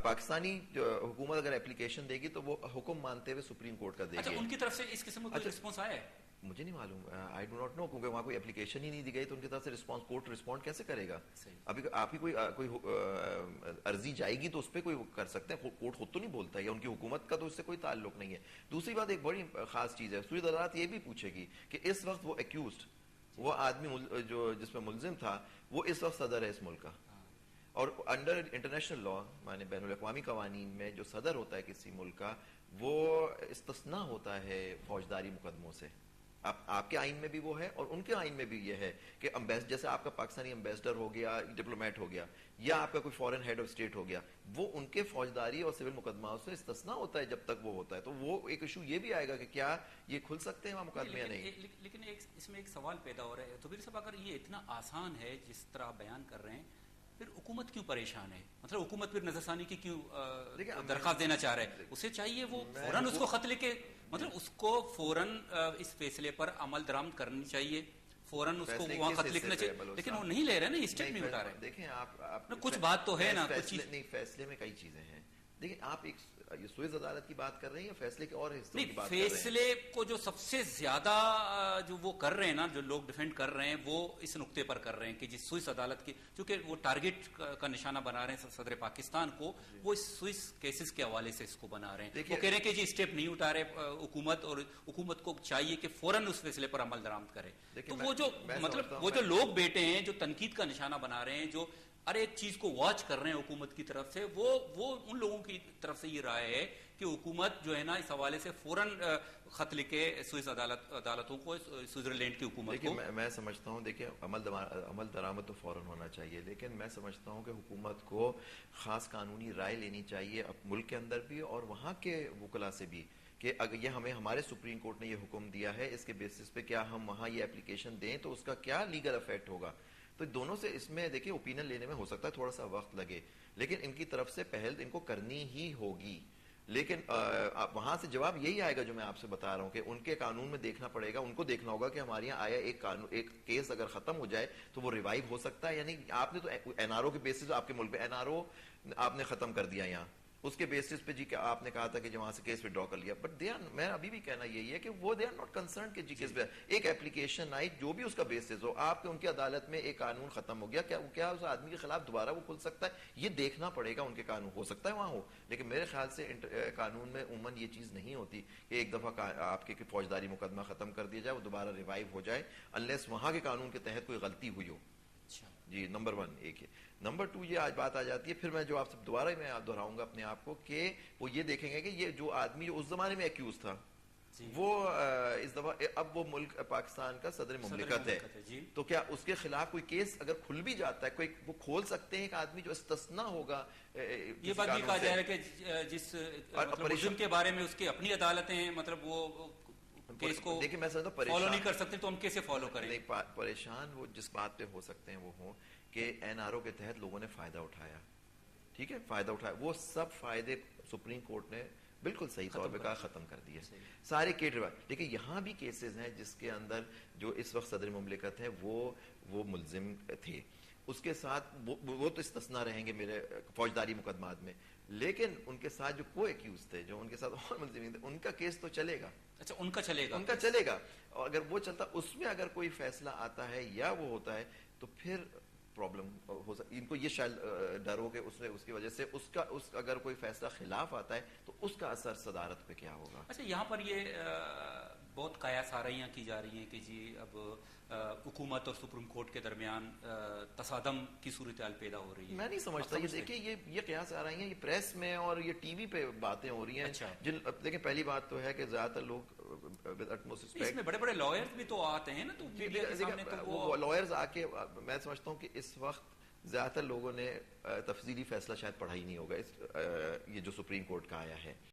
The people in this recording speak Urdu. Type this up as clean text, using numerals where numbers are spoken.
پاکستانی حکومت اگر اپلیکیشن دے گی تو وہ حکم مانتے ہوئے سپریم کورٹ کا دے گی. اچھا ان کی طرف سے اس قسم کا کوئی رسپانس آیا ہے؟ مجھے نہیں معلوم, آئی ڈو ناٹ نو, کیونکہ وہاں کوئی اپلیکیشن ہی نہیں دی گئی تو ان کی طرف سے رسپانس کورٹ رسپونڈ کیسے کرے گا؟ ابھی آپ کی کوئی عرضی جائے گی تو اس پہ کوئی کر سکتے ہیں, کورٹ خود تو نہیں بولتا ہے, یا ان کی حکومت کا تو اس سے کوئی تعلق نہیں ہے. دوسری بات ایک بڑی خاص چیز ہے, سوئی عدالت یہ بھی پوچھے گی کہ اس وقت وہ ایکیوزڈ, وہ آدمی جو جس میں ملزم تھا, وہ اس وقت صدر ہے اس ملک کا, اور انڈر انٹرنیشنل لا مانے بین الاقوامی قوانین میں جو صدر ہوتا ہے کسی ملک کا وہ استثناء ہوتا ہے فوجداری مقدموں سے. آپ کے آئین میں بھی وہ ہے اور ان کے آئین میں بھی یہ ہے کہ جیسے آپ کا پاکستانی امبیسڈر ہو گیا, ڈپلومیٹ ہو گیا, یا آپ کا کوئی فورن ہیڈ آف اسٹیٹ ہو گیا, وہ ان کے فوجداری اور سول مقدمات سے استثناء ہوتا ہے جب تک وہ ہوتا ہے. تو وہ ایک ایشو یہ بھی آئے گا کہ کیا یہ کھل سکتے ہیں وہاں مقدمے یا نہیں. لیکن اس میں ایک سوال پیدا ہو رہا ہے, تو پھر صاحب اگر یہ اتنا آسان ہے جس طرح آپ بیان کر رہے ہیں, پھر حکومت کیوں پریشان ہے؟ مطلب حکومت پھر نظر ثانی کی کیوں درخواست دینا چاہ رہا ہے؟ اسے چاہیے وہ فوراً اس کو خط لے کے, مطلب اس کو فوراً اس فیصلے پر عمل درآمد کرنی چاہیے, فوراً اس کو وہاں خط لکھنا چاہیے, لیکن وہ نہیں لے رہے نا, یہ اسٹیپ نہیں اٹھا رہے. دیکھیں آپ کچھ بات تو ہے نا, کچھ چیز نہیں, فیصلے میں کئی چیزیں ہیں. دیکھیں آپ ایک سوئز عدالت کی بات کر رہے ہیں یا فیصلے کے اور حصوں کی بات کر رہے ہیں؟ فیصلے کو جو سب سے زیادہ جو وہ کر رہے ہیں نا, جو لوگ ڈیفینڈ کر رہے ہیں, وہ اس نقطے پر کر رہے ہیں کہ جس سوئس عدالت کی, چونکہ وہ ٹارگٹ کا نشانہ بنا رہے ہیں صدر پاکستان کو, وہ اس سوئس کیسز کے حوالے سے اس کو بنا رہے ہیں. وہ کہہ رہے ہیں کہ جی اسٹیپ نہیں اٹھا رہے حکومت, اور حکومت کو چاہیے کہ فوراً اس فیصلے پر عمل درآمد کرے. تو وہ جو مطلب وہ جو لوگ بیٹے ہیں جو تنقید کا نشانہ بنا رہے ہیں, جو ہر ایک چیز کو واچ کر رہے ہیں حکومت کی طرف سے, وہ ان لوگوں کی طرف سے یہ رائے ہے کہ حکومت جو ہے نا اس حوالے سے فوراً خط لکھے سوئس عدالتوں کو, سوئٹزرلینڈ کی حکومت کو. میں سمجھتا ہوں, دیکھیں عمل درآمد تو فوراً ہونا چاہیے, لیکن میں سمجھتا ہوں کہ حکومت کو خاص قانونی رائے لینی چاہیے ملک کے اندر بھی اور وہاں کے وکلا سے بھی, کہ اگر یہ ہمارے سپریم کورٹ نے یہ حکم دیا ہے, اس کے بیسس پہ کیا ہم وہاں یہ اپلیکیشن دیں تو اس کا کیا لیگل افیکٹ ہوگا. تو دونوں سے اس میں دیکھیں اوپینین لینے میں ہو سکتا ہے تھوڑا سا وقت لگے, لیکن ان کی طرف سے پہل ان کو کرنی ہی ہوگی. لیکن وہاں سے جواب یہی آئے گا جو میں آپ سے بتا رہا ہوں کہ ان کے قانون میں دیکھنا پڑے گا, ان کو دیکھنا ہوگا کہ ہمارے یہاں آیا ایک کیس اگر ختم ہو جائے تو وہ ریوائیو ہو سکتا ہے یا نہیں. آپ نے تو این آر او کے بیسس, آپ کے ملک پہ این آر او آپ نے ختم کر دیا یہاں, اس کے بیسس پہ جی کہ آپ نے کہا تھا کہ وہاں سے کیس وڈرا کر لیا, بٹ میں ابھی بھی کہنا یہی ہے کہ وہ دے آر ناٹ کنسرنڈ کہ جی کیس پہ ایک اپلیکیشن آئی, جو بھی اس کا بیسس ہو, آپ کے ان کی عدالت میں ایک قانون ختم ہو گیا, کیا اس آدمی کے خلاف دوبارہ وہ کھل سکتا ہے؟ یہ دیکھنا پڑے گا. ان کے قانون ہو سکتا ہے وہاں ہو, لیکن میرے خیال سے قانون میں عموماً یہ چیز نہیں ہوتی کہ ایک دفعہ آپ کے فوجداری مقدمہ ختم کر دیا جائے, وہ دوبارہ ریوائیو ہو جائے, انلیس وہاں کے قانون کے تحت کوئی غلطی ہوئی ہو. جی نمبر 1 ایک ہے. نمبر 2 یہ آج بات آ جاتی ہے, پھر میں جو آپ سے دوبارہ میں دہراؤں گا اپنے آپ کو, کہ وہ یہ دیکھیں گے کہ یہ جو آدمی جو اس زمانے میں ایکیوز تھا وہ اس دفعہ اب وہ ملک پاکستان کا صدر مملکت ہے, تو کیا اس کے خلاف کوئی کیس اگر کھل بھی جاتا ہے, کوئی وہ کھول سکتے ہیں ایک آدمی جو استثناء ہوگا. یہ بات بھی کہا جا رہا ہے کہ جس ملزم کے بارے میں اس کی اپنی عدالتیں ہیں, مطلب وہ کیس کو دیکھیں میں سمجھتا ہوں فالو نہیں کر سکتے, تو ہم کیسے فالو کریں؟ نہیں, پریشان وہ جس بات پہ ہو سکتے ہیں وہ ہوں کہ این آر او کے تحت لوگوں نے فائدہ اٹھایا, ٹھیک ہے, فائدہ اٹھایا, وہ سب فائدے سپریم کورٹ نے بالکل صحیح طور پہ کہا ختم کر دیے سارے کیٹ ریوائیو. لیکن یہاں بھی کیسز ہیں جس کے اندر جو اس وقت صدر مملکت ہے وہ ملزم تھے, اس کے ساتھ وہ تو استثناء رہیں گے میرے فوجداری مقدمات میں, لیکن ان کے ساتھ جو کو ایکیوز تھے, جو ان کے ساتھ اور ملزمین تھے, ان کا کیس تو چلے گا. اچھا, ان کا چلے گا, اور اگر وہ چلتا, اس میں اگر کوئی فیصلہ آتا ہے یا وہ ہوتا ہے تو پھر پرابلم ہو سکتی. ان کو یہ شاید ڈر ہو کہ اس کی وجہ سے اگر کوئی فیصلہ خلاف آتا ہے تو اس کا اثر صدارت پہ کیا ہوگا. اچھا, یہاں پر یہ بہت قیاس آرائیاں کی جا رہی ہیں کہ جی اب حکومت اور سپریم کورٹ کے درمیان تصادم کی صورتحال پیدا ہو رہی ہے. میں نہیں سمجھتا, یہ دیکھیں یہ قیاس آ رہی ہیں, یہ پریس میں اور یہ ٹی وی پہ باتیں ہو رہی ہیں. دیکھیں پہلی بات تو ہے کہ زیادہ تر لوگ اس میں بڑے لائرز بھی تو آتے ہیں نا, تو وہ لائرز آ کے, میں سمجھتا ہوں کہ اس وقت زیادہ تر لوگوں نے تفصیلی فیصلہ شاید پڑھا ہی نہیں ہوگا یہ جو سپریم کورٹ کا آیا ہے.